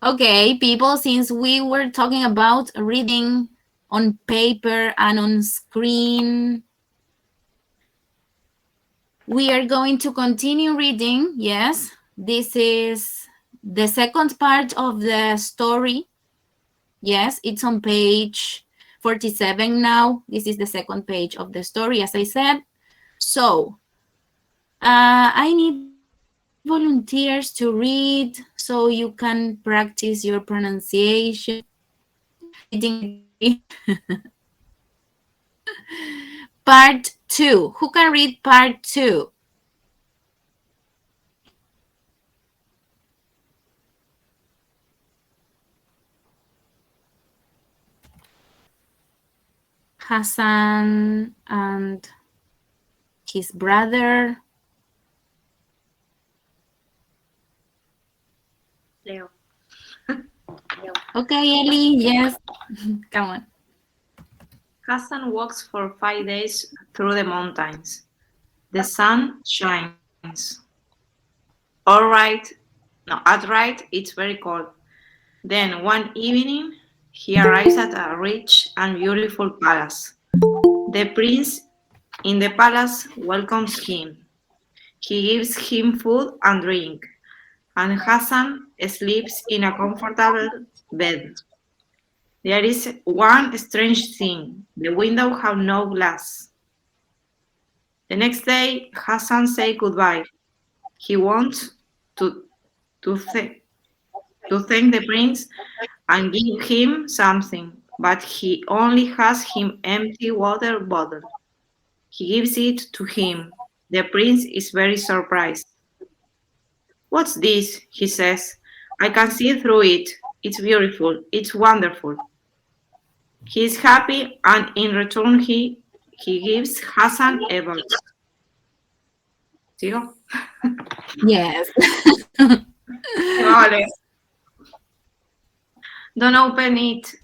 Okay, people, since we were talking about reading on paper and on screen, we are going to continue reading. Yes, this is the second part of the story. Yes, it's on page 47 now. This is the second page of the story, as I said. So, I need volunteers to read so you can practice your pronunciation. Part 2. Who can read part 2? Hassan and his brother. Leo. Okay, Ellie, yes. Come on. Hassan walks for 5 days through the mountains. The sun shines. At right, it's very cold. Then one evening, he arrives at a rich and beautiful palace. The prince in the palace welcomes him. He gives him food and drink, and Hassan sleeps in a comfortable bed. There is one strange thing: the window has no glass. The next day, Hassan says goodbye. He wants to, to, th- to thank the prince and give him something, but he only has him empty water bottle. He gives it to him. The prince is very surprised. What's this? He says. I can see through it. It's beautiful. It's wonderful. He is happy, and in return he gives Hassan a box. ¿Sigo? Yes. Vale. Don't open it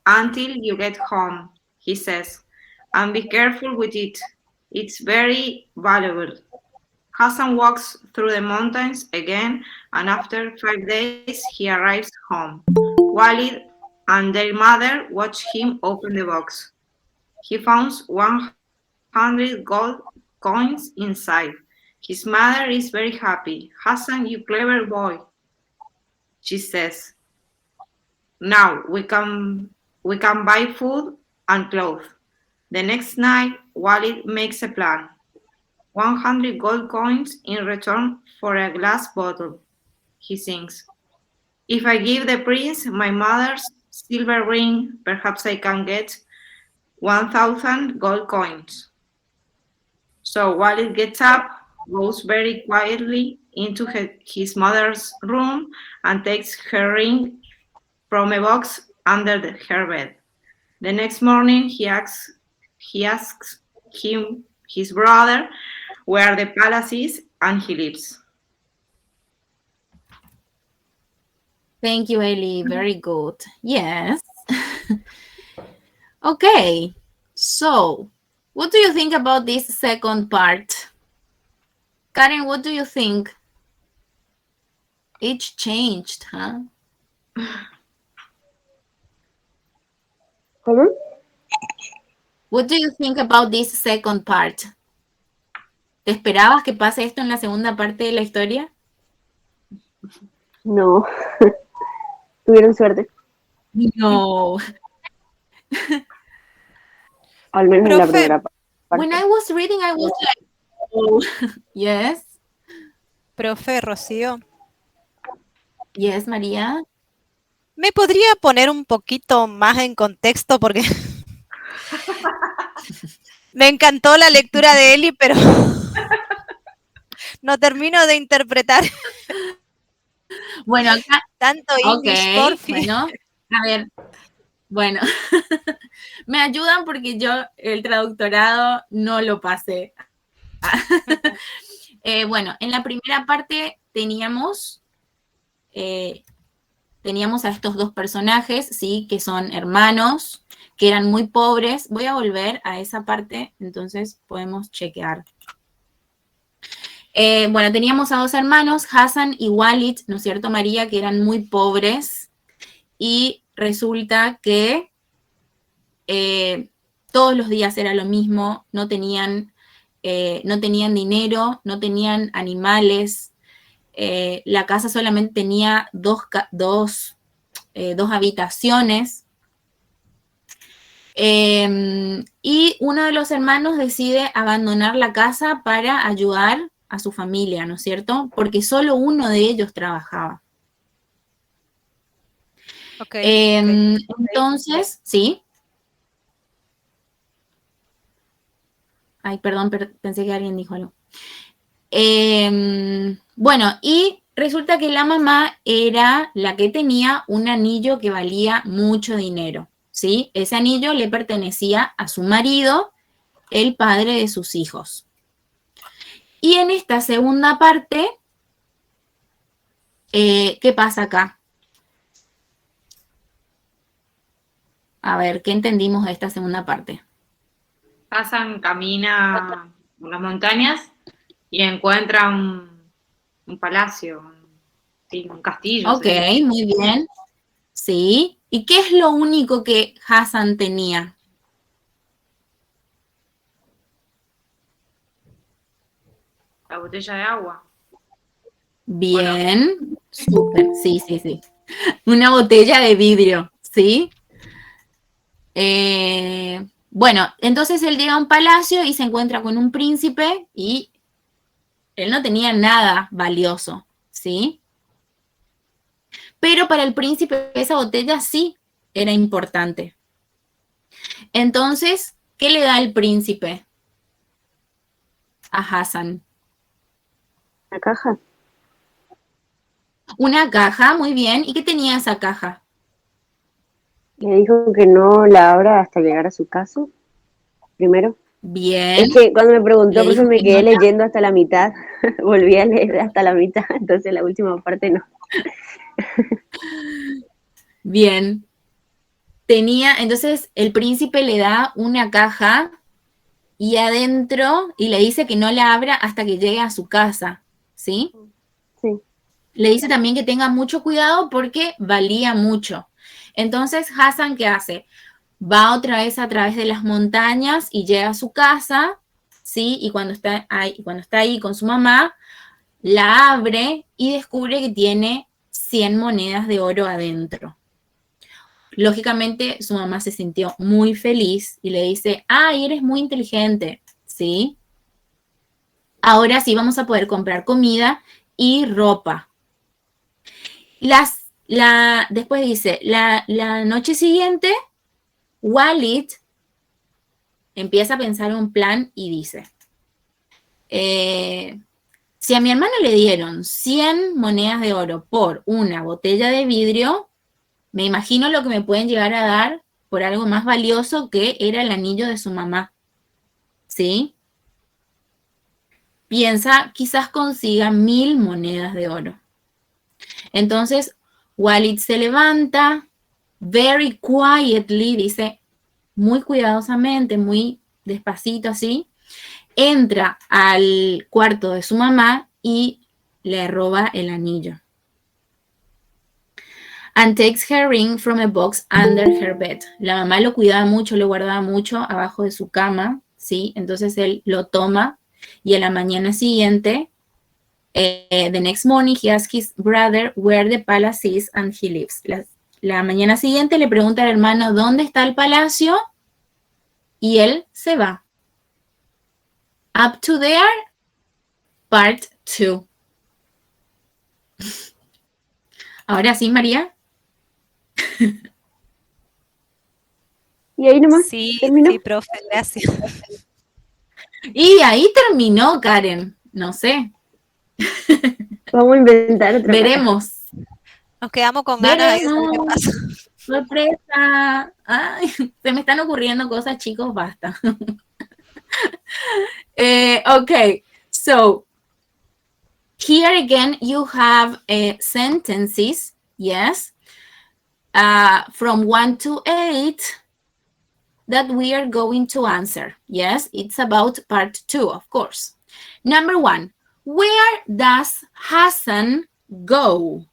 until you get home, he says, and be careful with it. It's very valuable. Hassan walks through the mountains again, and after 5 days, he arrives home. Walid and their mother watch him open the box. He finds 100 gold coins inside. His mother is very happy. Hassan, you clever boy, she says. Now we can buy food and clothes. The next night, Walid makes a plan. 100 gold coins in return for a glass bottle, he thinks. If I give the prince my mother's silver ring, perhaps I can get 1,000 gold coins. So Walid gets up, goes very quietly into his mother's room, and takes her ring from a box under her bed. The next morning, he asks his brother where the palace is, and he leaves. Thank you, Ellie. Very good. Yes. Okay. So, what do you think about this second part? Karen, what do you think? It's changed, huh? ¿Cómo? What do you think about this second part? ¿Te esperabas que pase esto en la segunda parte de la historia? No. Tuvieron suerte. No. Al menos en la Profe, primera parte. When I was reading, I was like, oh, yes. profe Rocío, Yes, María. ¿me podría poner un poquito más en contexto? Porque me encantó la lectura de Eli, pero no termino de interpretar Bueno, acá. tanto English, Ok, porfi. bueno, a ver. Bueno, me ayudan porque yo el traductorado no lo pasé. Bueno, en la primera parte teníamos a estos dos personajes, ¿sí? Que son hermanos, que eran muy pobres. Voy a volver a esa parte, entonces podemos chequear. Bueno, teníamos a dos hermanos, Hassan y Walid, ¿no es cierto, María? Que eran muy pobres. y resulta que todos los días era lo mismo, no tenían dinero, no tenían animales, la casa solamente tenía dos habitaciones. Y uno de los hermanos decide abandonar la casa para ayudar a su familia, ¿no es cierto? Porque solo uno de ellos trabajaba. Entonces, ¿sí? Ay, perdón, pensé que alguien dijo algo. Bueno, y resulta que la mamá era la que tenía un anillo que valía mucho dinero, ¿sí? Ese anillo le pertenecía a su marido, el padre de sus hijos. Y en esta segunda parte, ¿qué pasa acá? A ver, ¿qué entendimos de esta segunda parte? Hassan camina por las montañas y encuentra un palacio, un castillo. Ok, muy bien. Sí. ¿Y qué es lo único que Hassan tenía? La botella de agua. Bien. Súper. Sí, sí, sí. Una botella de vidrio, ¿sí? Bueno, entonces él llega a un palacio y se encuentra con un príncipe y él no tenía nada valioso, ¿sí? Pero para el príncipe esa botella sí era importante. Entonces, ¿qué le da el príncipe a Hassan? ¿La caja? Una caja, muy bien. ¿Y qué tenía esa caja? Le dijo que no la abra hasta llegar a su casa, primero. Bien. Es que cuando me preguntó, Le por eso dijo me que no quedé la... leyendo hasta la mitad. Volví a leer hasta la mitad, entonces la última parte no. Bien. Entonces el príncipe le da una caja y adentro, y le dice que no la abra hasta que llegue a su casa, ¿sí? Sí. Le dice también que tenga mucho cuidado porque valía mucho. Entonces Hassan, ¿qué hace? Va otra vez a través de las montañas y llega a su casa, ¿sí? Y cuando está ahí con su mamá, la abre y descubre que tiene 100 monedas de oro adentro. Lógicamente, su mamá se sintió muy feliz y le dice, ay, eres muy inteligente, ¿sí? Ahora sí vamos a poder comprar comida y ropa. Después dice, la noche siguiente, Walid empieza a pensar un plan y dice, si a mi hermano le dieron 100 monedas de oro por una botella de vidrio, me imagino lo que me pueden llegar a dar por algo más valioso que era el anillo de su mamá, ¿sí? Piensa, quizás consiga 1000 monedas de oro. Entonces, Walid se levanta, very quietly, dice, muy cuidadosamente, muy despacito así, entra al cuarto de su mamá y le roba el anillo. And takes her ring from a box under her bed. La mamá lo cuidaba mucho, lo guardaba mucho abajo de su cama, ¿sí? Entonces él lo toma y a la mañana siguiente, the next morning, he asks his brother where the palace is and he leaves. La mañana siguiente le pregunta al hermano dónde está el palacio y él se va. Up to there, part 2. Ahora sí, María. Y ahí nomás Sí, terminó. sí, profe, gracias. Y ahí terminó, Karen. No sé. Vamos a inventar otra cosa. Veremos. Nos quedamos con ganas de saber qué Veremos. pasa. Sorpresa. Ay, se me están ocurriendo cosas, chicos, basta. Okay, so here again you have sentences, yes, from 1 to 8 that we are going to answer. Yes, it's about part 2, of course. Number 1, where does Hassan go?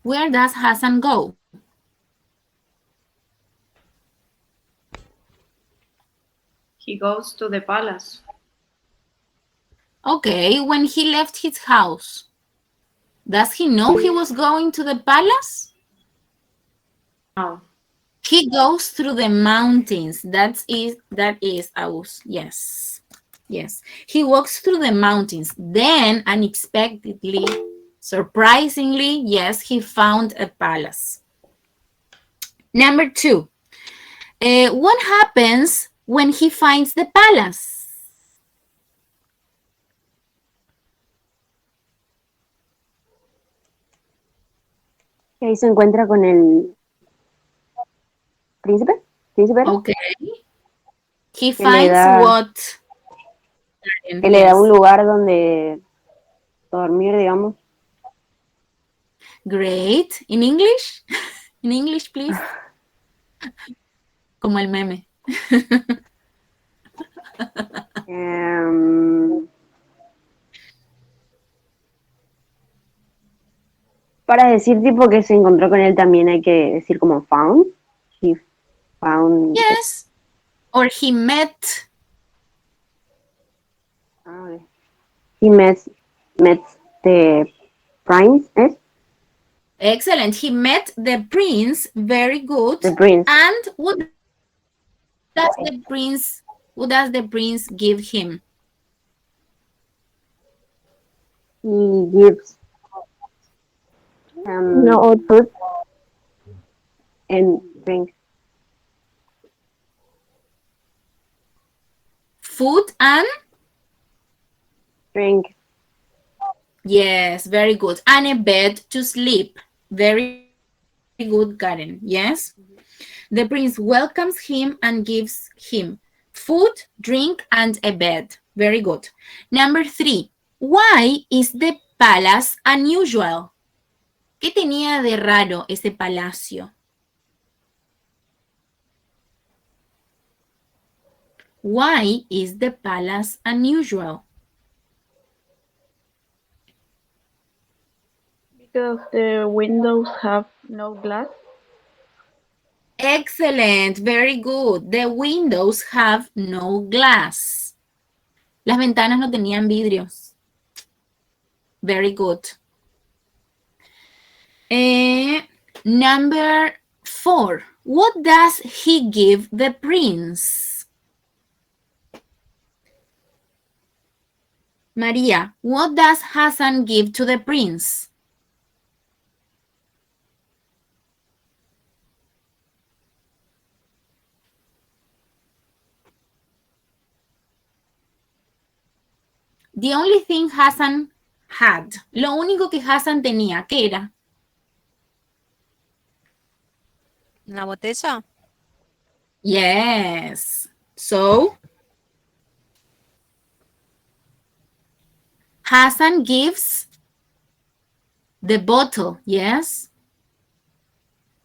Where does Hassan go? He goes to the palace. Okay, when he left his house, does he know he was going to the palace? No. He goes through the mountains. That is Aus. Yes. Yes. He walks through the mountains. Then, unexpectedly, surprisingly, yes, he found a palace. Number 2. What happens when he finds the palace? Y ahí se encuentra con el príncipe. ¿Príncipe era? Okay. He Que le finds da, what? que le da un lugar donde dormir, digamos. Great. In English? In English, please. Como el meme. Para decir tipo que se encontró con él también hay que decir como found. He found. Yes. Or he met. He met the prince. Excellent. He met the prince. Very good. The prince. And what does the prince give him? He gives food and drink. Food and Drink. yes, very good. And a bed to sleep. Very good, Karen. Yes. The prince welcomes him and gives him food, drink, and a bed. Very good. Number 3. Why is the palace unusual? ¿Qué tenía de raro ese palacio? Why is the palace unusual? Because the windows have no glass. Excellent, very good. The windows have no glass. Las ventanas no tenían vidrios. Very good. Number 4. What does he give the prince? Maria, what does Hassan give to the prince? The only thing Hassan had. Lo único que Hassan tenía, ¿qué era? ¿Una botella? Yes. So, Hassan gives the bottle, yes?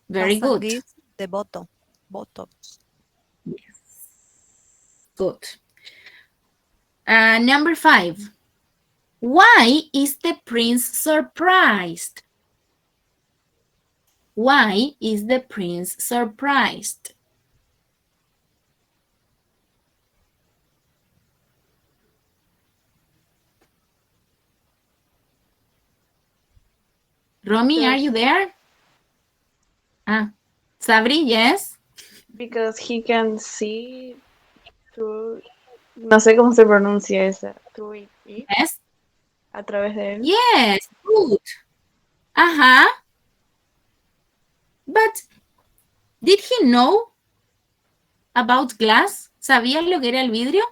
Very Hassan good. gives the bottle. Yes. Good. Number 5. Why is the prince surprised? Why is the prince surprised? Romy, are you there? Sabri, yes? Because he can see through, no sé cómo se pronuncia esa, through it, Yes. a través de él. Yes, good. Ajá. But did he know about glass? ¿Sabía lo que era el vidrio?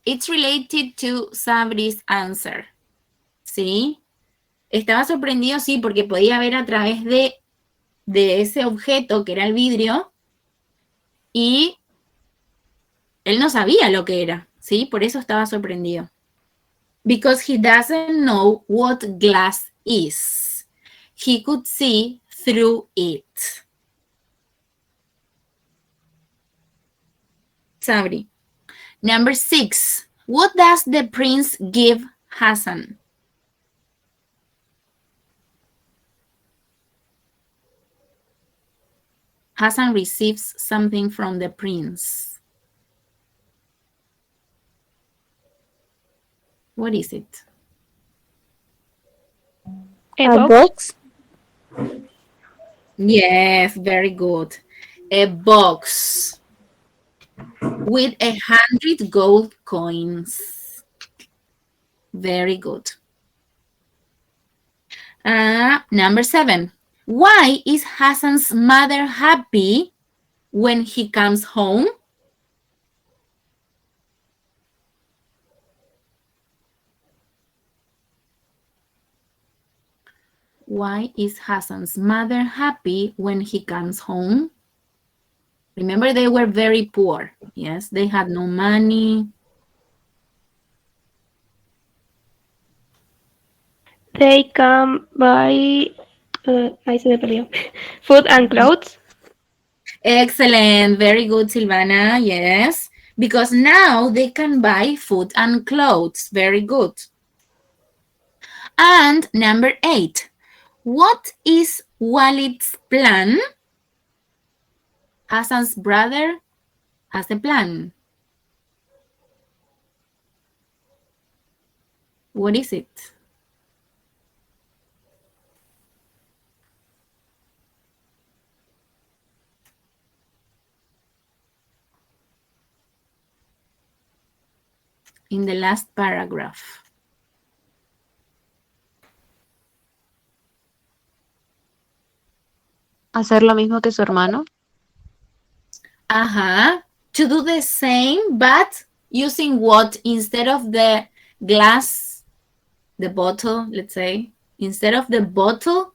It's related to Sabri's answer. ¿Sí? Estaba sorprendido, sí, porque podía ver a través de ese objeto que era el vidrio y él no sabía lo que era, ¿sí? Por eso estaba sorprendido. Because he doesn't know what glass is. He could see through it. Sabri. Number 6. What does the prince give Hassan? Hassan receives something from the prince. What is it? A box. Yes, very good. A box with 100 gold coins. Very good. Number 7. Why is Hassan's mother happy when he comes home? Why is Hassan's mother happy when he comes home? Remember, they were very poor. Yes, they had no money. They can buy, ahí se me perdió, food and clothes. Excellent. Very good, Silvana. Yes, because now they can buy food and clothes. Very good. And number 8. What is Walid's plan? Hassan's brother has a plan. What is it? In the last paragraph. Hacer lo mismo que su hermano. To do the same, but using what? Instead of the glass, the bottle, let's say, instead of the bottle.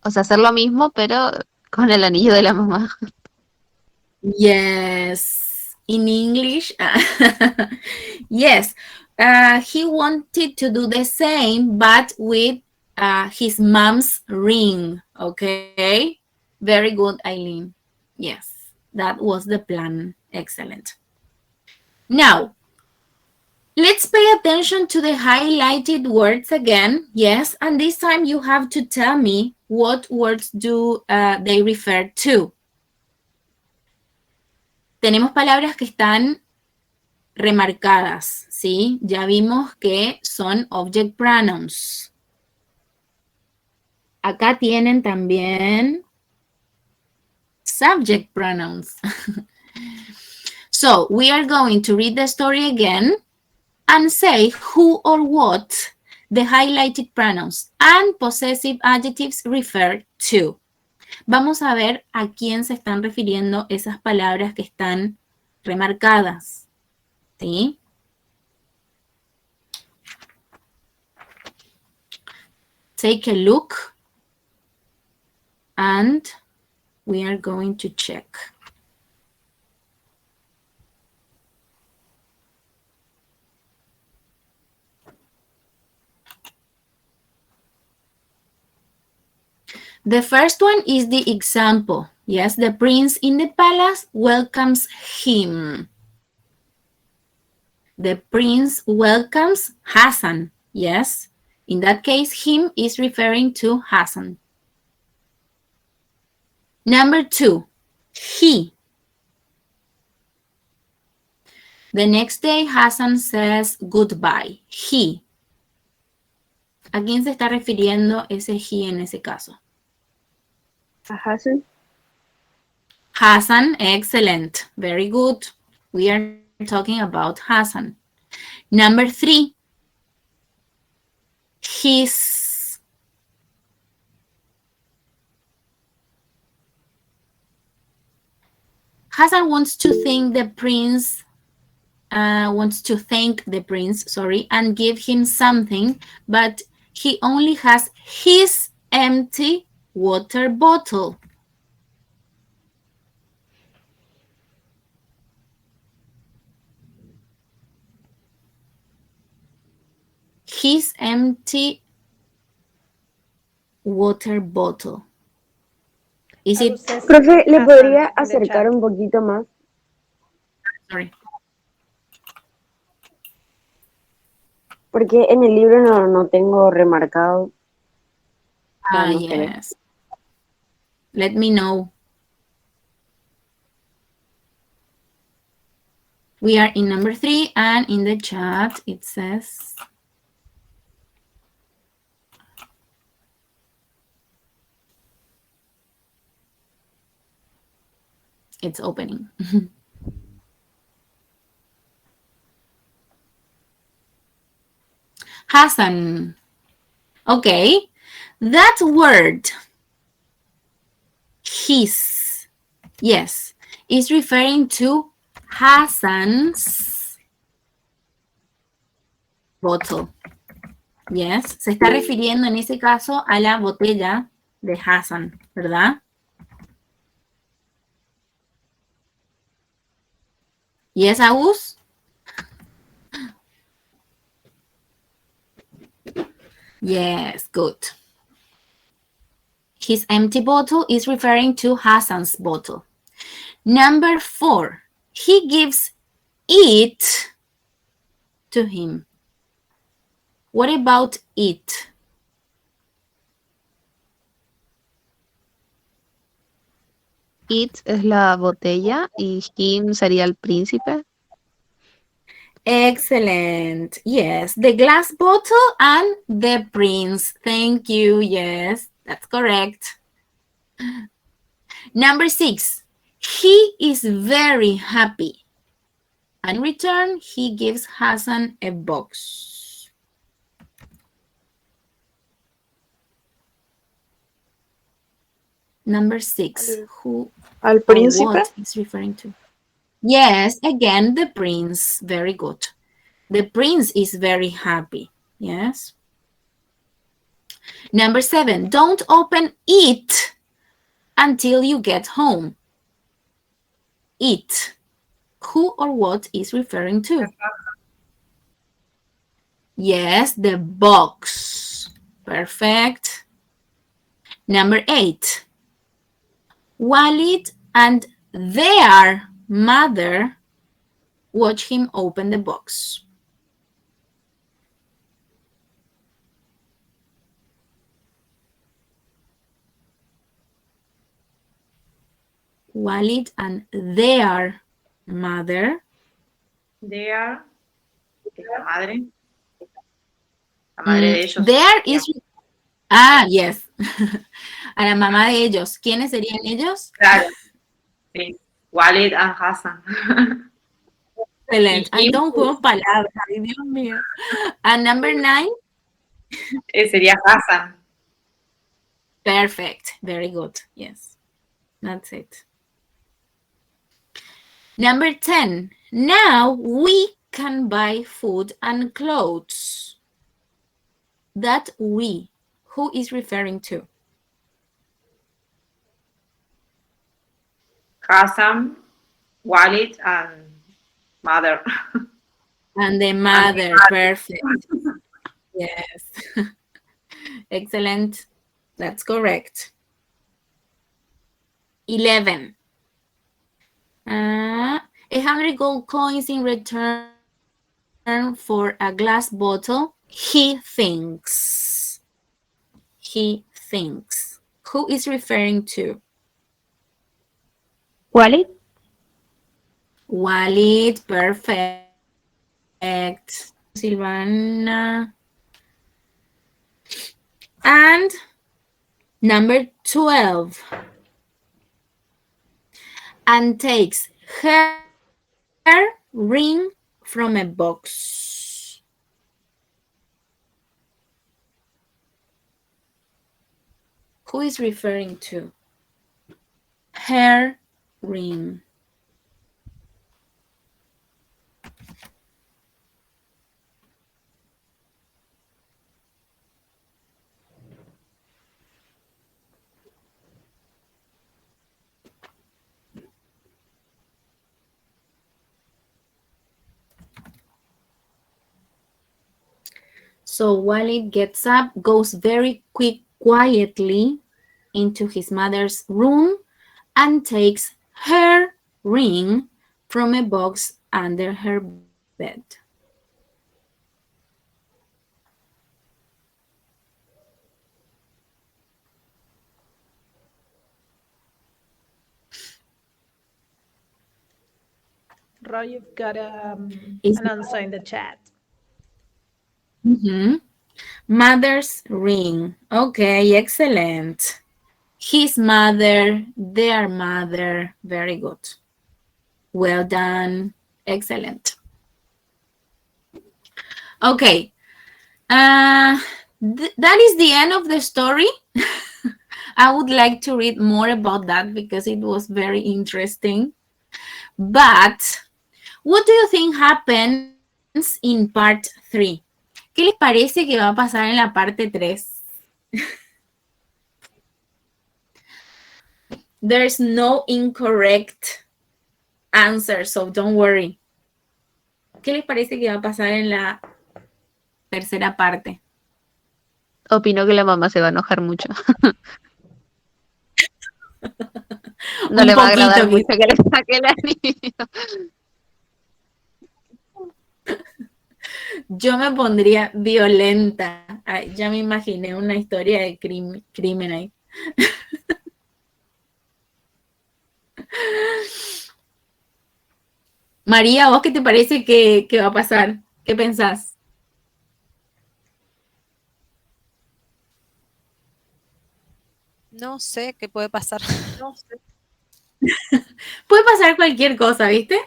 O sea, hacer lo mismo, pero con el anillo de la mamá. Yes, in English. Yes, he wanted to do the same, but with his mom's ring, okay? Very good, Eileen. Yes, that was the plan. Excellent. Now, let's pay attention to the highlighted words again. Yes, and this time you have to tell me what words do they refer to. Tenemos palabras que están remarcadas, ¿sí? Ya vimos que son object pronouns. Acá tienen también subject pronouns. So, we are going to read the story again and say who or what the highlighted pronouns and possessive adjectives refer to. Vamos a ver a quién se están refiriendo esas palabras que están remarcadas. ¿Sí? Take a look and we are going to check. The first one is the example. Yes, the prince in the palace welcomes him. The prince welcomes Hassan. Yes, in that case, him is referring to Hassan. Number 2, he. The next day, Hassan says goodbye. He. ¿A quién se está refiriendo ese he en ese caso? A Hassan. Hassan, excellent. Very good. We are talking about Hassan. Number 3, his. Hassan wants to thank the prince, and give him something, but he only has his empty water bottle. His empty water bottle. Is it? Profe, ¿le podría acercar un poquito más Sorry. Porque en el libro no tengo remarcado. No sé ver. Yes. Let me know. We are in number 3, and in the chat it says it's opening. Hassan. Okay. That word, his, yes, is referring to Hassan's bottle. Yes, se está refiriendo en ese caso a la botella de Hassan, ¿verdad? Yes, Agus? Yes, good. His empty bottle is referring to Hassan's bottle. Number 4, he gives it to him. What about it? It es la botella y him sería el príncipe. Excellent. Yes, the glass bottle and the prince. Thank you. Yes, that's correct. Number 6, he is very happy. And in return, he gives Hassan a box. Number 6, who Al or príncipe. what is referring to? Yes, again, the prince. Very good. The prince is very happy. Yes. Number 7, don't open it until you get home. It. Who or what is referring to? Yes, the box. Perfect. Number 8, Walid and their mother watch him open the box. Walid and their mother. They are la madre. La madre de ellos. There is... yes. A la mamá de ellos. ¿Quiénes serían ellos? Claro. Sí. Walid and Hassan. Excelente. Ay, don't juego palabras. Ay, Dios mío. And number 9? Sería Hassan. Perfect. Very good. Yes. That's it. Number 10. Now we can buy food and clothes. That we. Who is referring to? Hassan, Walid, and mother. And the mother. Perfect. Yes. Excellent. That's correct. 11. 100 gold coins in return for a glass bottle. He thinks. He thinks. Who is referring to? Walid? Walid. Perfect. Silvana. And number 12. And takes her ring from a box. Who is referring to? Her ring. So Walid gets up, goes very quietly into his mother's room and takes her ring from a box under her bed. Ro, you've got Is an answer in the chat. mother's ring. Okay, excellent. His mother, their mother. Very good. Well done. Excellent. Okay. That is the end of the story. I would like to read more about that because it was very interesting. But what do you think happens in part 3? ¿Qué les parece que va a pasar en la parte 3? There's no incorrect answer, so don't worry. ¿Qué les parece que va a pasar en la tercera parte? Opino que la mamá se va a enojar mucho. No Un le va a poquito, agradar mucho quizás. que le saque el anillo. Yo me pondría violenta. Ay, ya me imaginé una historia de crimen ahí. María, ¿vos qué te parece que va a pasar? ¿Qué pensás? No sé qué puede pasar. Puede pasar cualquier cosa, ¿viste?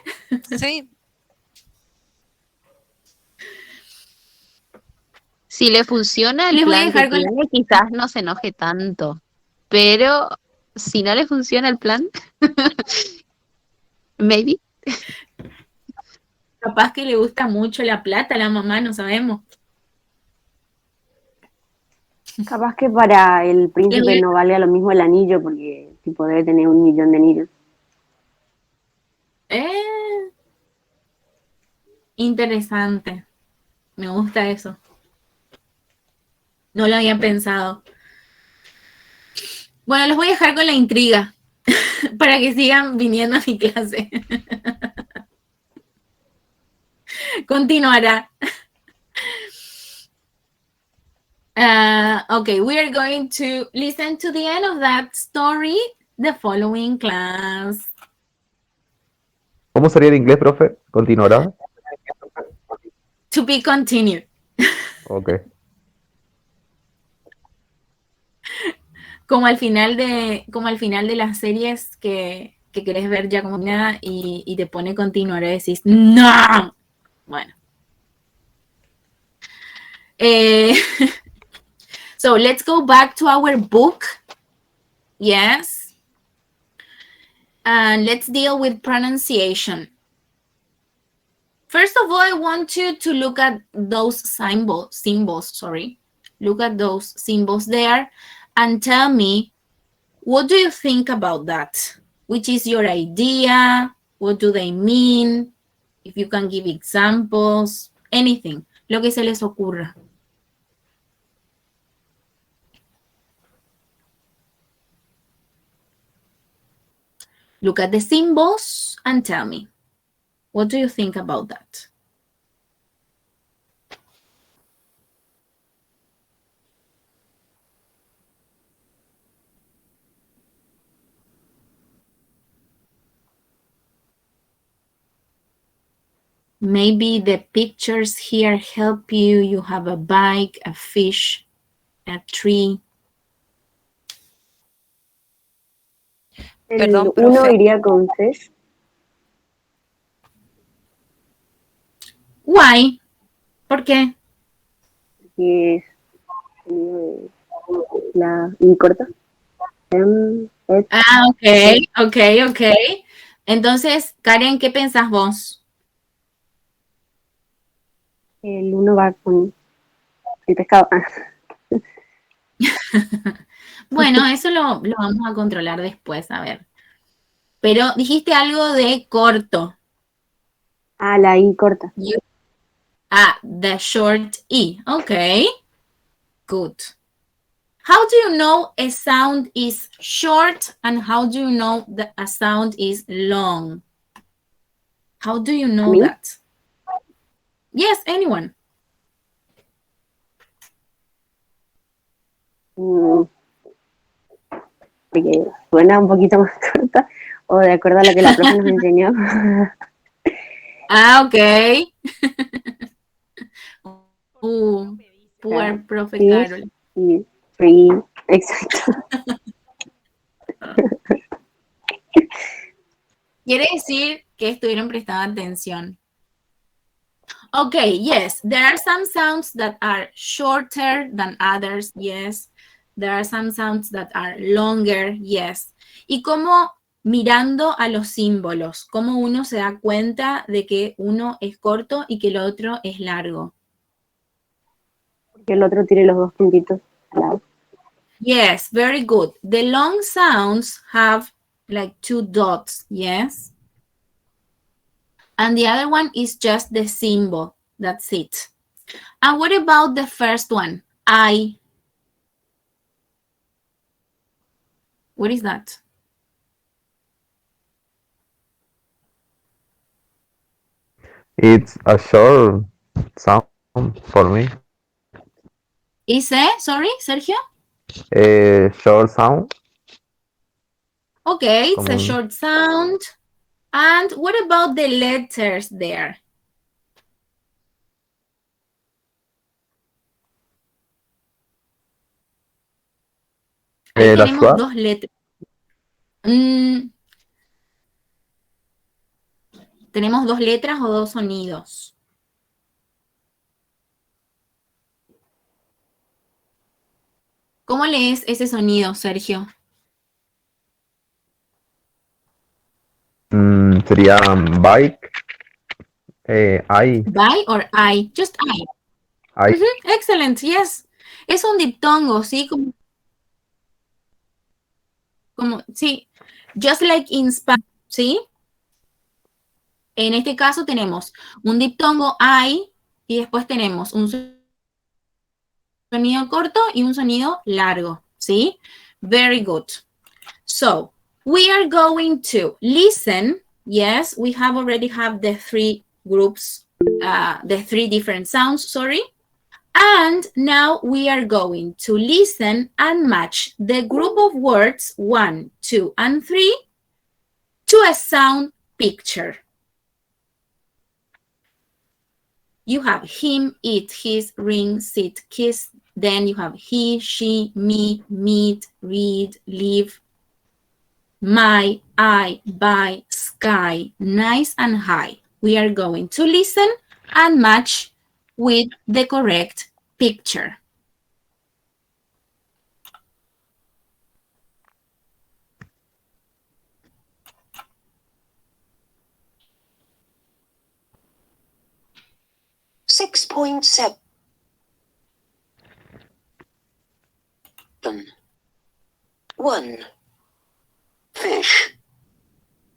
Sí, Si le funciona el Les voy a plan que dejar con tiene, quizás no se enoje tanto. Pero si no le funciona el plan, maybe. capaz que le gusta mucho la plata a la mamá, no sabemos. Capaz que para el príncipe no valga lo mismo el anillo porque tipo debe tener 1.000.000 de anillos. Interesante. Me gusta eso. No lo había pensado. Bueno, los voy a dejar con la intriga para que sigan viniendo a mi clase. Continuará. Okay, we are going to listen to the end of that story the following class. ¿Cómo sería en inglés, profe? ¿Continuará? To be continued. Ok. Como al final de las series que querés ver ya como nada y te pone continuar y decís, ¡no! Bueno. So let's go back to our book. Yes. And let's deal with pronunciation. First of all, I want you to look at those symbols. Look at those symbols there and tell me, what do you think about that? Which is your idea? What do they mean? If you can give examples, anything, lo que se les ocurra. Look at the symbols and tell me, what do you think about that? Maybe the pictures here help you. You have a bike, a fish, a tree. El Perdón, 1 profe. iría con fish. Why? ¿Por qué? Que es la I corta. Ok. Entonces, Karen, ¿qué pensás vos? El 1 va con el pescado. Bueno, eso lo vamos a controlar después, a ver. Pero dijiste algo de corto. La I corta. The short E. Okay. Good. How do you know a sound is short and how do you know that a sound is long? How do you know Me? that? Yes, anyone. Porque suena un poquito más corta, o de acuerdo a lo que la profe nos enseñó. Ah, ok. Poor profe Fish Carol. y free. Exacto. Quiere decir que estuvieron prestando atención. Okay, yes, there are some sounds that are shorter than others, yes. There are some sounds that are longer, yes. Y como mirando a los símbolos, cómo uno se da cuenta de que uno es corto y que el otro es largo. Porque el otro tiene los dos puntitos al lado. Yes, very good. The long sounds have like 2 dots, yes? And the other one is just the symbol, that's it. And what about the first one? I. What is that? It's a short sound for me. Is it? Sorry, Sergio? A short sound. Okay, it's a Como short sound. And what about the letters there? Ahí la tenemos schwa. dos letras. Tenemos dos letras o dos sonidos. ¿Cómo lees ese sonido, Sergio? Sería bike. I. By or I? Just I. I. Excellent, yes. Es un diptongo, ¿sí? Sí, just like in Spanish, ¿sí? En este caso tenemos un diptongo I y después tenemos un sonido corto y un sonido largo, ¿sí? Very good. So, we are going to listen. Yes, we have already have the three groups, the three different sounds, sorry. And now we are going to listen and match the group of words 1, 2, and 3 to a sound picture. You have him, it, his, ring, sit, kiss. Then you have he, she, me, meet, read, live, my, I, buy, sky, nice and high. We are going to listen and match with the correct picture. Six point seven. One. Fish.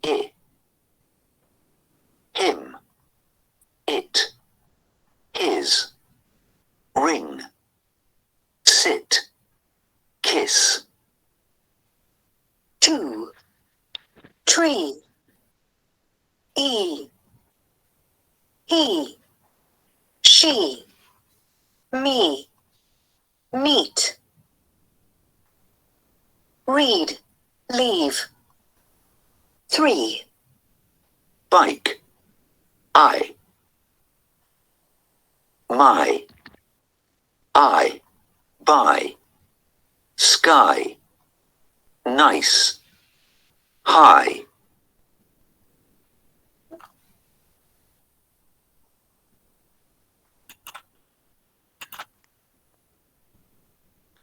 I. Him. It. His. Ring. Sit. Kiss. Two. Tree. E. He. She. Me. Meet. Read. Leave. Three. Bike. I. My. I. Buy. Sky. Nice. High.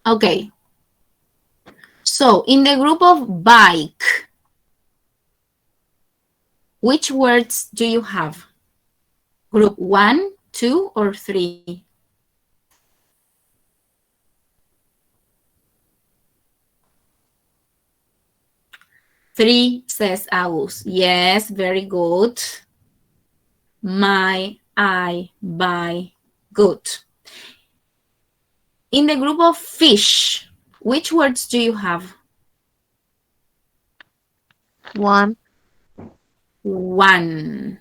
Okay. So, in the group of bike, which words do you have? Group 1, 2, or 3? Three, says Agus. Yes, very good. My, I, buy, good. In the group of fish, which words do you have? One. One.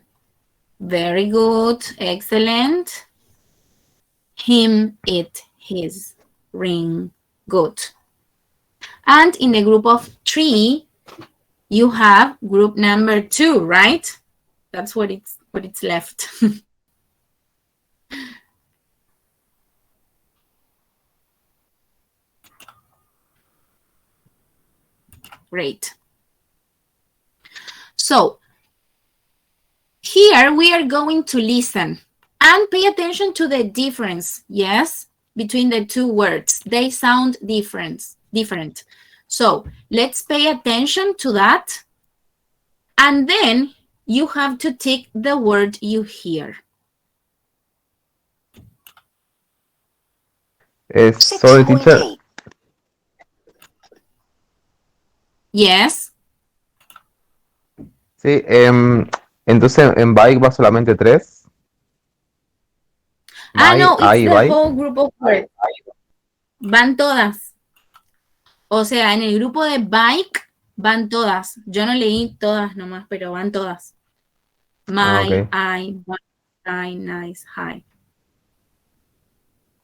Very good. Excellent. Him, it, his. Ring. Good. And in the group of 3, you have group number 2, right? That's what it's left. Great. So here we are going to listen and pay attention to the difference, yes, between the 2 words. They sound different. So let's pay attention to that. And then you have to tick the word you hear. Sorry, teacher. 6.8. Yes. Sí, entonces en bike va solamente 3. No, it's I, the bike. whole group of words. Van todas. O sea, en el grupo de bike van todas. Yo no leí todas nomás, pero van todas. My, Okay. I, nice, hi.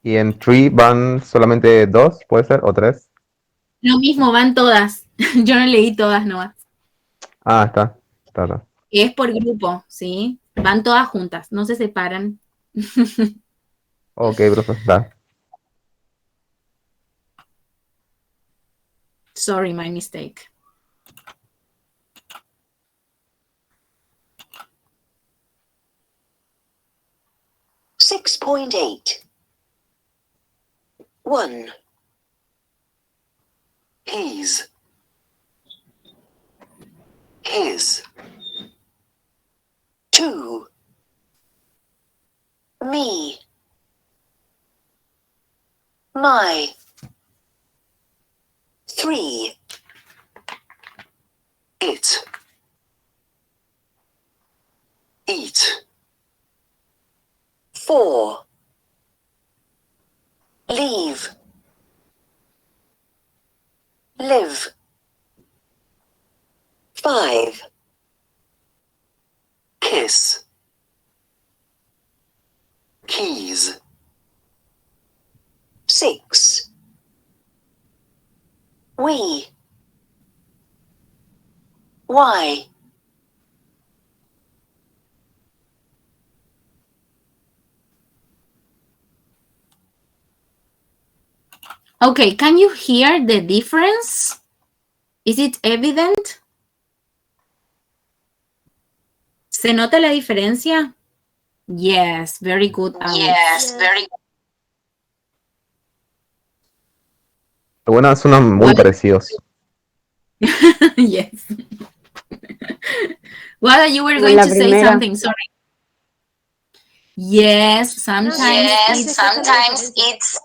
Y en 3 van solamente 2, ¿puede ser? ¿O 3? Lo mismo, van todas. Yo no leí todas nomás. Ah, está. Es por grupo, ¿sí? Van todas juntas, no se separan. Ok, profe, está. Sorry, my mistake. Six point eight. 1. He's. His. 2. Me. My. 3. It. Eat. 4. Leave. Live. 5. Kiss. Keys. 6. We. Why. Okay, can you hear the difference? Is it evident? ¿Se nota la diferencia? Yes, very good, Alex. Yes, very good. Algunas suenan muy parecidos. Yes. Well, you were Como going la to say primera. something, sorry. Yes, sometimes Yes, it's... sometimes it's.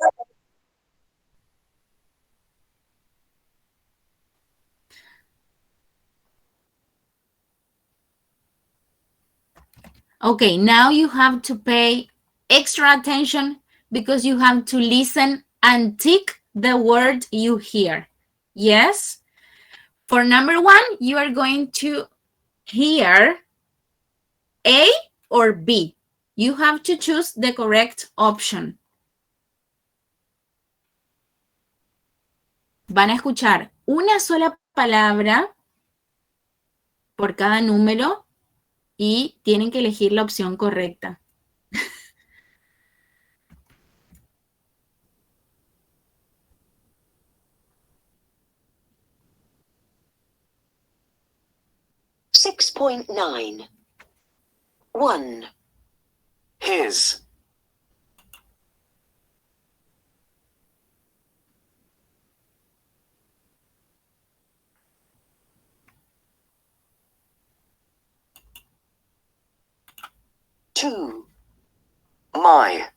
Okay, now you have to pay extra attention because you have to listen and tick the word you hear. Yes? For number 1, you are going to hear A or B. You have to choose the correct option. Van a escuchar una sola palabra por cada número y tienen que elegir la opción correcta. 6.9. 1. His. 2. My.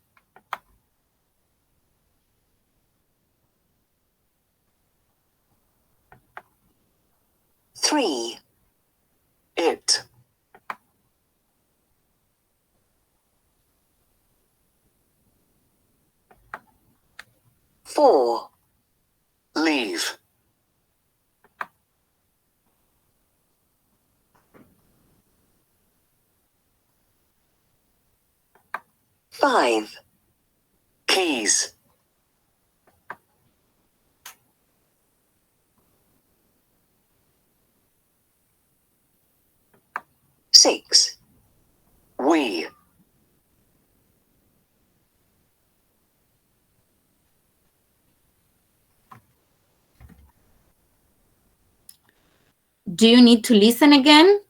3. It. 4. Leave. 5. Keys. Six. We. Do you need to listen again?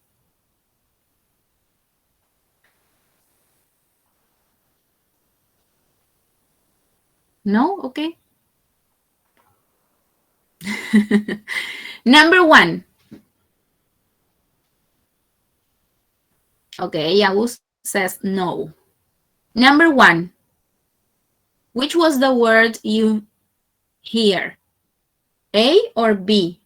No? Okay. Number 1. Okay, Agus says no. Number 1. Which was the word you hear? A or B?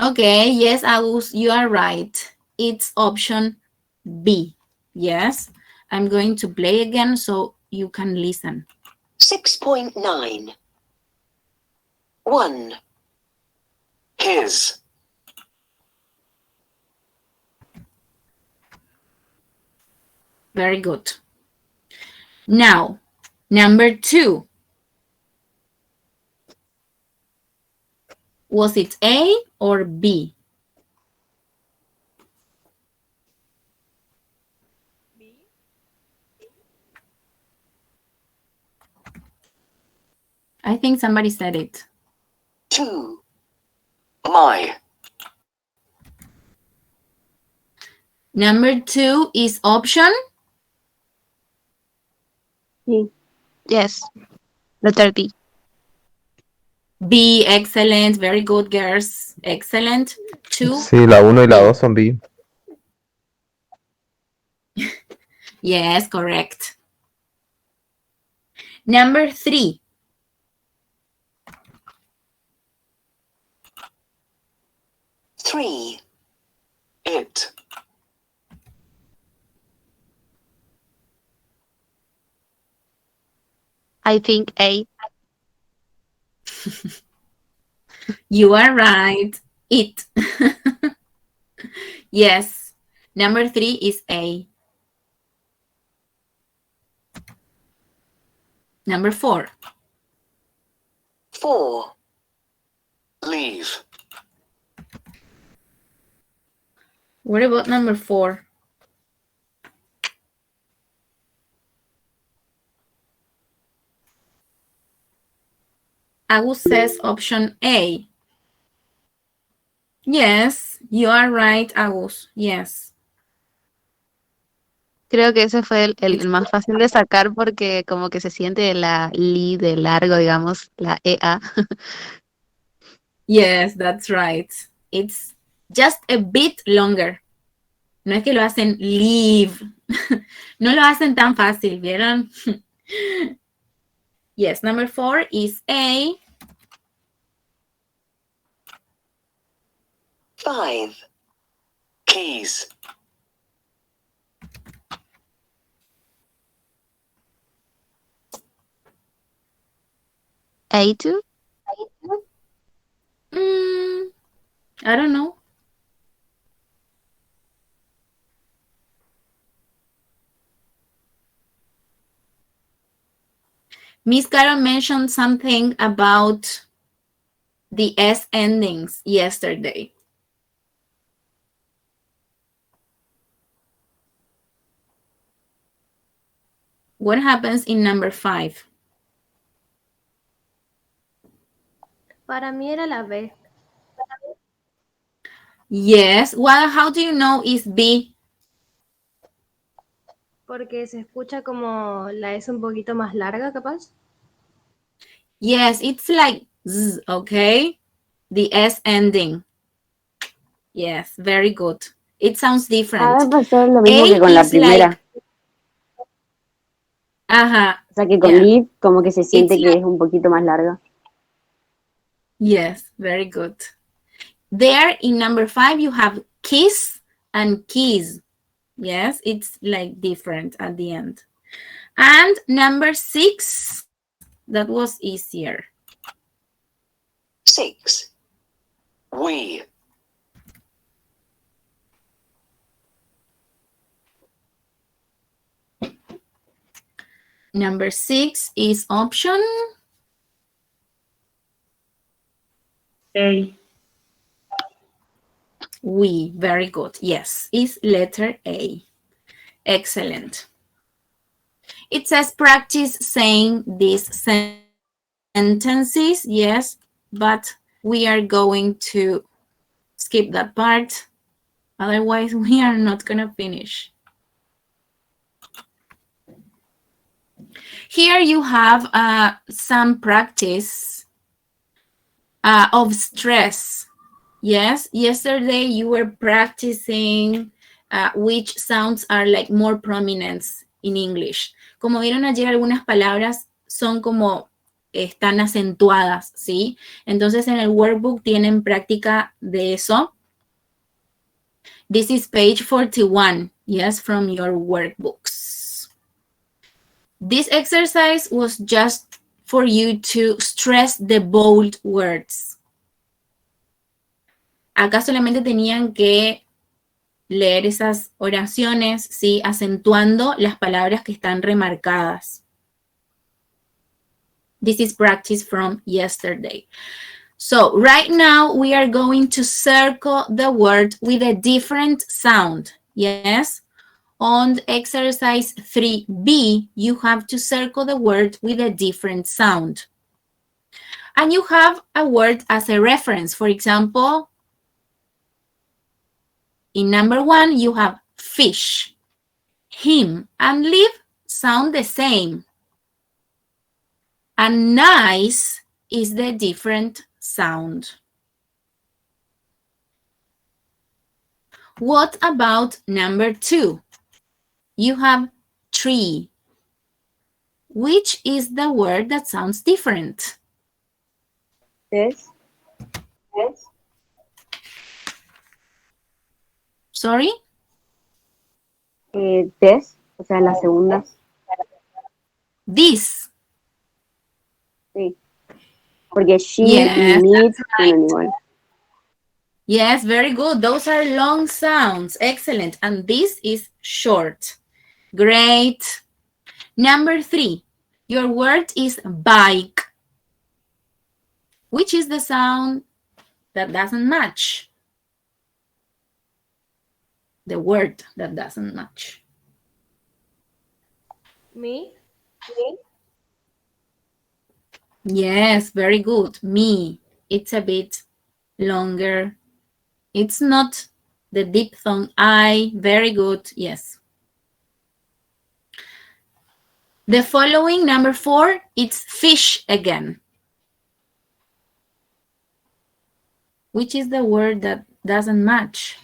Okay, yes, Agus, you are right. It's option B. Yes, I'm going to play again so you can listen. 6.9. 1. His. Very good. Now, number 2. Was it A or B? I think somebody said it. 2. My. Number 2 is option? Yes. Letter B. B, excellent. Very good, girls. Excellent. 2. Sí, la 1 y la 2 son B. Yes, correct. Number 3. Three. It. I think A. You are right. It. Yes. Number 3 is A. Number 4. 4. Leave. What about number 4? Agus says option A. Yes, you are right, Agus. Yes. Creo que ese fue el más fácil de sacar porque como que se siente la li de largo, digamos, la EA. Yes, that's right. It's just a bit longer. No es que lo hacen leave. No lo hacen tan fácil, ¿vieron? Yes, number 4 is A. 5. Keys. A2? I don't know. Miss Carol mentioned something about the S endings yesterday. What happens in number 5? Para mí era la B. Yes. Well, how do you know it's B? Porque se escucha como la S un poquito más larga, capaz. Yes, it's like Z, okay? The S ending. Yes, very good. It sounds different. A mí me pasó lo mismo A que con la is primera. like- Ajá. O sea que con Yeah. leave como que se siente It's que like- es un poquito más larga. Yes, very good. There in number 5, you have kiss and keys. Yes, it's like different at the end. And number 6, that was easier. 6. We. we. Number 6 is option A. we. Very good. Yes, is letter A. Excellent. It says practice saying these sentences. Yes, but we are going to skip that part. Otherwise, we are not going to finish. Here you have some practice of stress. Yes, yesterday you were practicing which sounds are like more prominent in English. Como vieron ayer, algunas palabras son como están acentuadas, ¿sí? Entonces en el workbook tienen práctica de eso. This is page 41, yes, from your workbooks. This exercise was just for you to stress the bold words. Acá solamente tenían que leer esas oraciones, ¿sí? Acentuando las palabras que están remarcadas. This is practice from yesterday. So right now we are going to circle the word with a different sound. Yes? On exercise 3B, you have to circle the word with a different sound. And you have a word as a reference. For example, in number 1, you have fish, him, and live sound the same. And nice is the different sound. What about number 2? You have tree. Which is the word that sounds different? This. Sorry? This, o sea, la segunda. This. Sí. Porque she Yes, y meet that's right. tienen igual. Yes, very good. Those are long sounds. Excellent. And this is short. Great. Number 3. Your word is bike. Which is the sound that doesn't match? The word that doesn't match. Me? Yes, very good. Me. It's a bit longer. It's not the diphthong I. Very good. Yes. The following, number 4, it's fish again. Which is the word that doesn't match?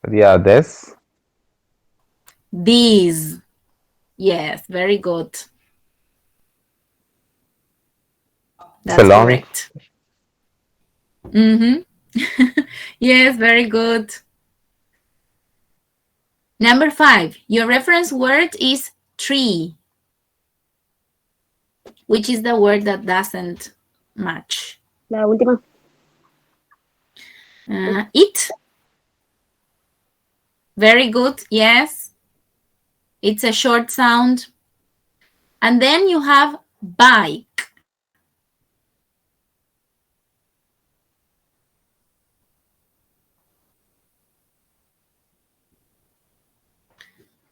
Sería this. These. Yes, very good. That's Long. correct. Yes, very good. Number 5, your reference word is tree. Which is the word that doesn't match? La última. It. Very good, yes. It's a short sound. And then you have bike.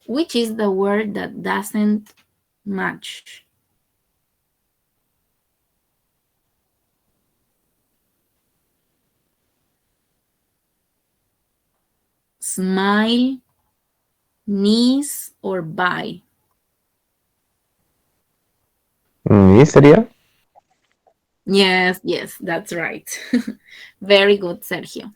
Which is the word that doesn't match? Smile, knees, or buy? ¿Y sería? Yes, that's right. Very good, Sergio.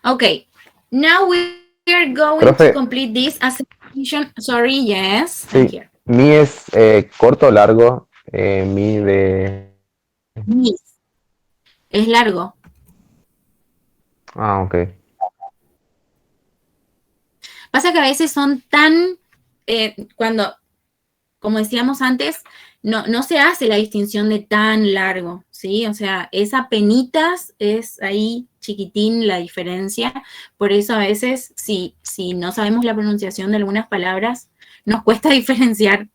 Okay, now we are going Profe. to complete this association. Sorry, yes. Sí. Mi es corto o largo. Mi de... Knees. Es largo. Ah, ok. Pasa que a veces son tan, cuando, como decíamos antes, no se hace la distinción de tan largo, ¿sí? O sea, es apenitas, es ahí chiquitín la diferencia. Por eso a veces, si no sabemos la pronunciación de algunas palabras, nos cuesta diferenciar,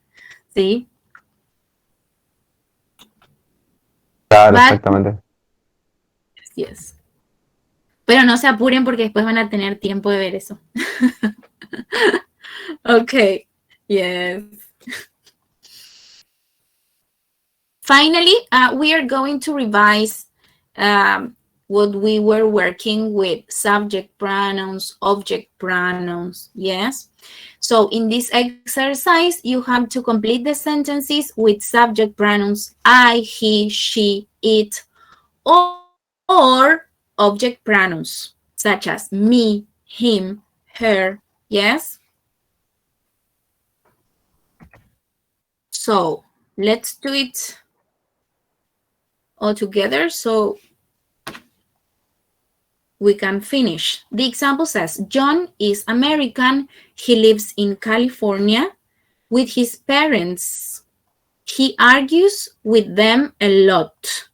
¿sí? Claro, But, exactamente. yes. Pero no se apuren porque después van a tener tiempo de ver eso. Okay, yes. Finally, we are going to revise what we were working with: subject pronouns, object pronouns, yes? So in this exercise, you have to complete the sentences with subject pronouns I, he, she, it, or object pronouns such as me, him, her, yes? So let's do it all together so we can finish. The example says, John is American. He lives in California with his parents. He argues with them a lot.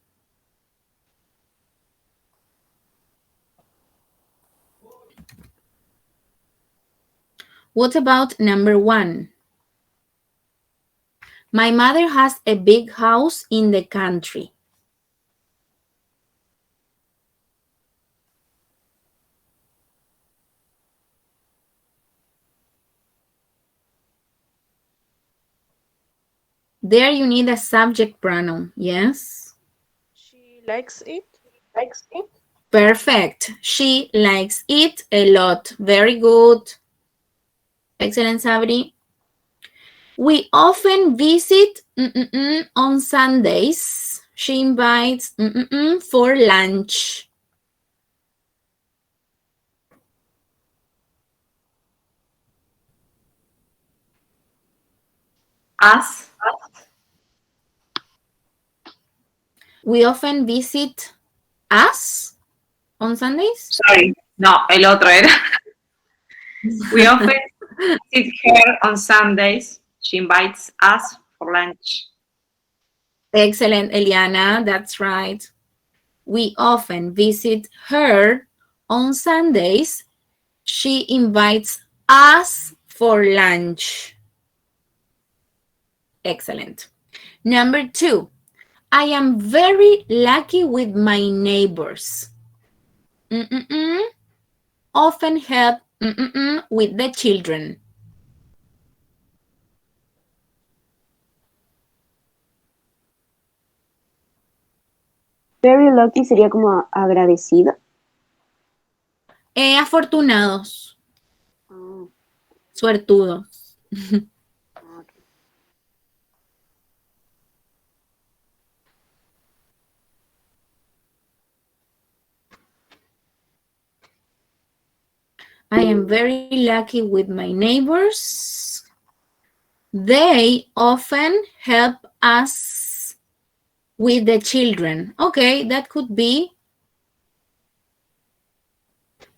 What about number 1? My mother has a big house in the country. There you need a subject pronoun, yes? She likes it. Perfect. She likes it a lot. Very good. Excellent, Sabri. We often visit on Sundays. She invites for lunch. Us. We often visit us on Sundays. Sorry. No, el otro era. We often visit her on Sundays. She invites us for lunch. Excellent, Eliana. That's right. We often visit her on Sundays. She invites us for lunch. Excellent. Number 2. I am very lucky with my neighbors. Often help with the children. Very lucky sería como agradecido. Afortunados. Suertudos. I am very lucky with my neighbors. They often help us with the children. Okay, that could be.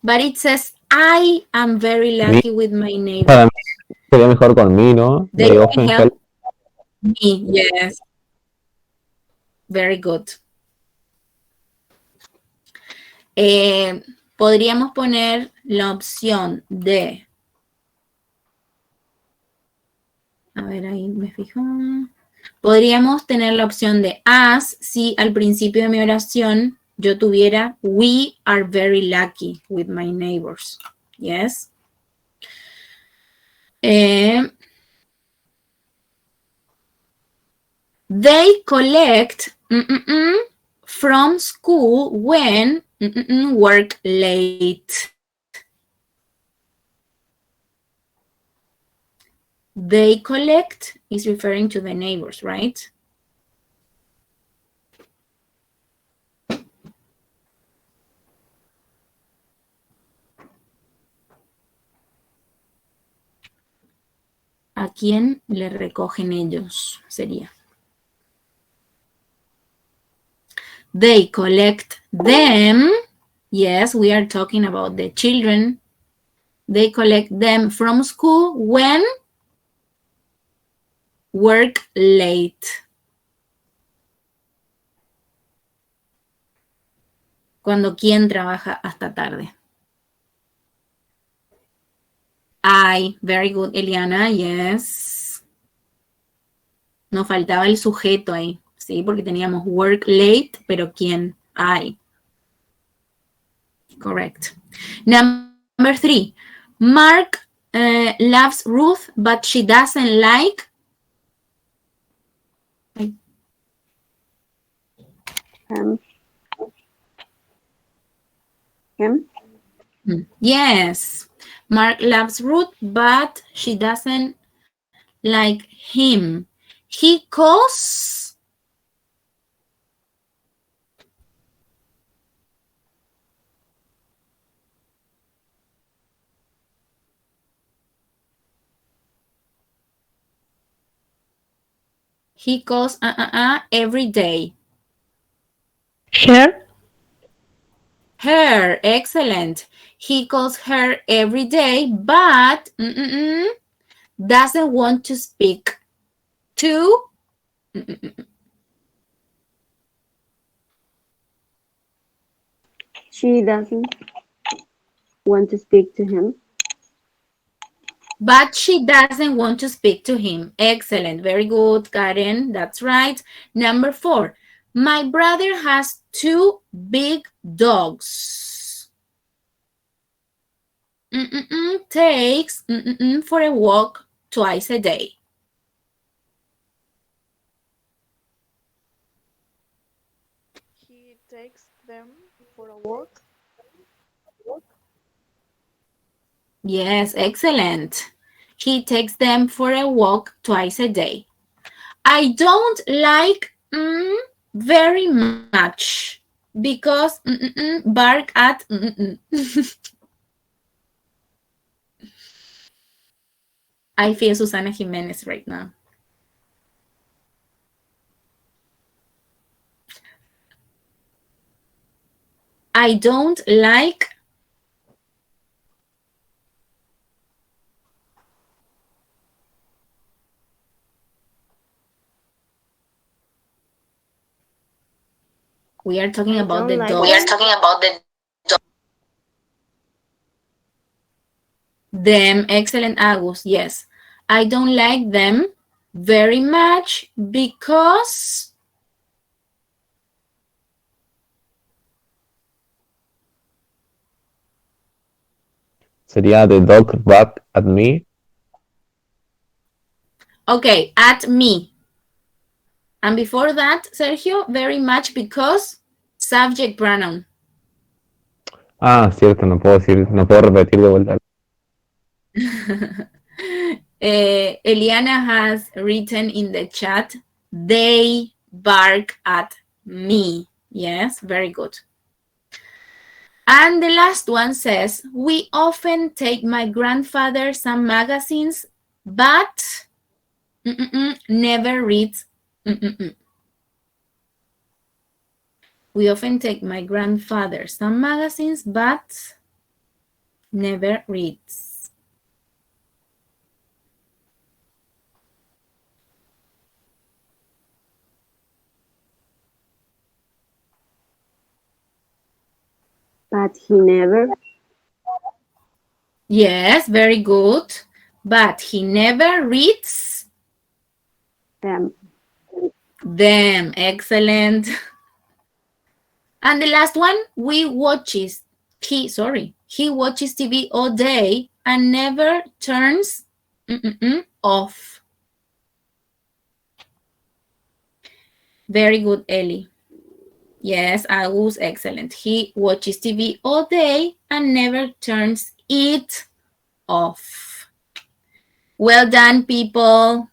But it says, I am very lucky with my neighbors. Sería mejor con me, ¿no? They often help me, yes. Very good. Podríamos poner la opción de... A ver, ahí me fijo. Podríamos tener la opción de as si al principio de mi oración yo tuviera we are very lucky with my neighbors. Yes. They collect from school when work late. They collect is referring to the neighbors, right? ¿A quién le recogen ellos? Sería. They collect them Yes, we are talking about the children. They collect them from school when work late. Cuando quien trabaja hasta tarde. I, very good, Eliana, yes. Nos faltaba el sujeto ahí, ¿sí? Porque teníamos work late, pero ¿quién? I. Correct. Number 3. Mark loves Ruth, but she doesn't like... Him. Yes. Mark loves Ruth, but she doesn't like him. He calls... He calls every day. Her. Her, excellent. He calls her every day, but doesn't want to speak to... She doesn't want to speak to him. But she doesn't want to speak to him. Excellent. Very good, Karen. That's right. Number 4. My brother has 2 big dogs. Takes for a walk twice a day. He takes them for a walk. Yes, excellent. He takes them for a walk twice a day. I don't like very much because bark at I feel Susana Jimenez right now. I don't like we are talking about the dog. We are talking about the dog. Them, excellent, Agus, yes. I don't like them very much because Sería the dog bark at me. okay, at me. And before that, Sergio, very much because subject pronoun. Ah, cierto, no puedo decir, no puedo repetir de vuelta. Eliana has written in the chat, they bark at me. Yes, very good. And the last one says, we often take my grandfather some magazines, but never reads. We often take my grandfather some magazines, but never reads. But he never. Yes, very good. But he never reads Them. them. Excellent. And the last one, he watches TV all day and never turns off. Very good, Ellie. Yes, I was excellent. He watches TV all day and never turns it off. Well done, people.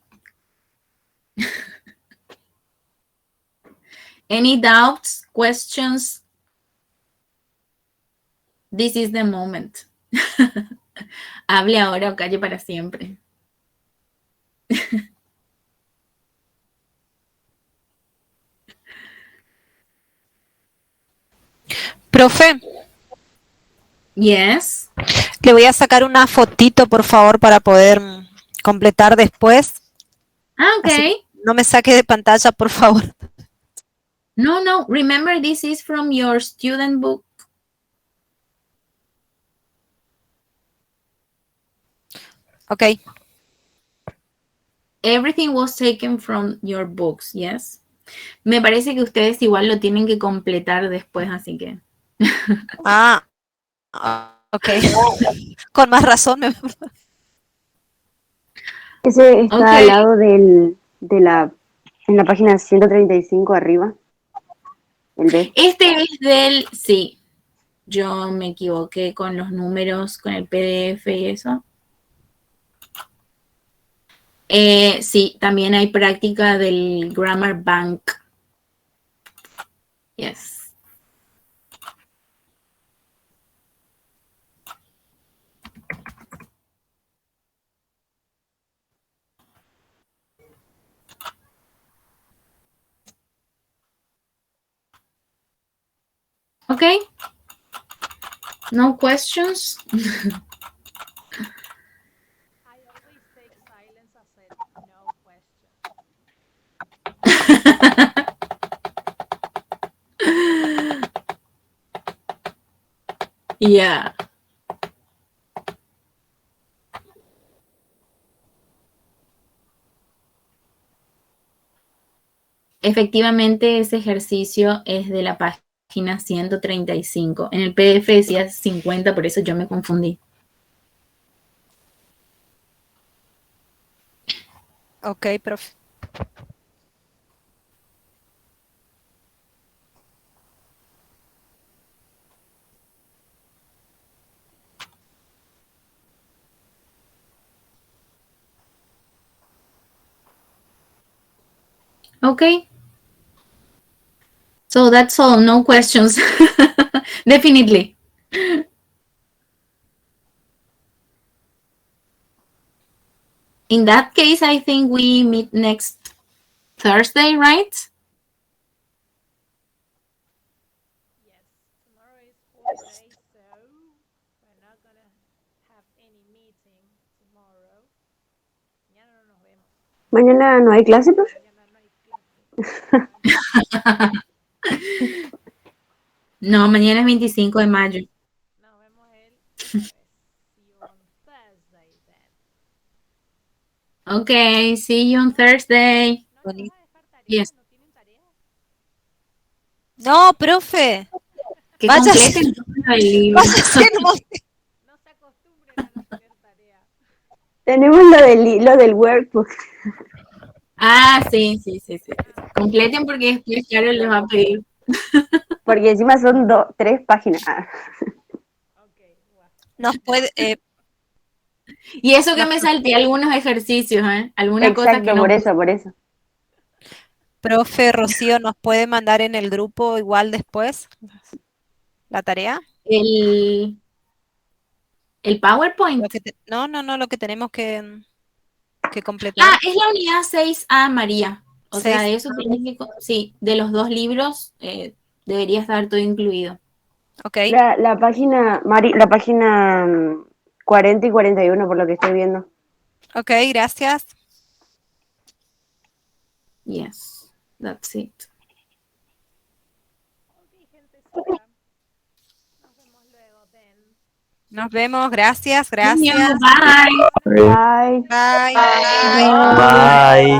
Any doubts, questions? This is the moment. Hable ahora o calle para siempre. Profe, Yes. Le voy a sacar una fotito, por favor, para poder completar después. Ah, Así okay. no me saque de pantalla, por favor. No. Remember, this is from your student book. Ok. Everything was taken from your books, yes. Me parece que ustedes igual lo tienen que completar después, así que. Ah, ok. Con más razón. Ese está Okay. al lado en la página 135 arriba. El B. Este es sí, yo me equivoqué con los números, con el PDF y eso. Sí, también hay práctica del Grammar Bank. Yes. Okay. No questions? I always take silence as a no question. Yeah. Efectivamente, ese ejercicio es de la página 135. En el PDF decía 50, por eso yo me confundí. Ok, profe. Okay. So that's all, no questions. Definitely. In that case, I think we meet next Thursday, right? Yes, tomorrow is full day, so we're not gonna have any meeting tomorrow. Mañana no nos vemos. Mañana no hay clase, profe. Mañana no hay clase. No, mañana es 25 de mayo. Nos vemos el jueves. See you on Thursday then. Okay, see you on Thursday. ¿No le vas a dejar tarea? Yes. ¿No tienen tarea? No, profe. Que Váyase. completen todo el libro. Váyase, no. No se acostumbren a no tener tarea. Tenemos lo del workbook. Ah, sí. Completen porque después Carol les va a pedir. Porque encima son 3 páginas. Okay, well. Nos puede. Y eso que me salté algunos ejercicios, ¿eh? Algunas cosas que Exacto, no. por eso. Profe Rocío, ¿nos puede mandar en el grupo igual después la tarea? El PowerPoint. No, lo que tenemos que completar. Ah, es la unidad 6A, María. O sea, de eso tienes que. Sí, de los 2 libros debería estar todo incluido. Ok. La página, la página 40 y 41, por lo que estoy viendo. Ok, gracias. Yes, that's it. Okay, gentecita. Nos vemos luego then. Nos vemos, gracias. Bye. Bye. Bye. Bye.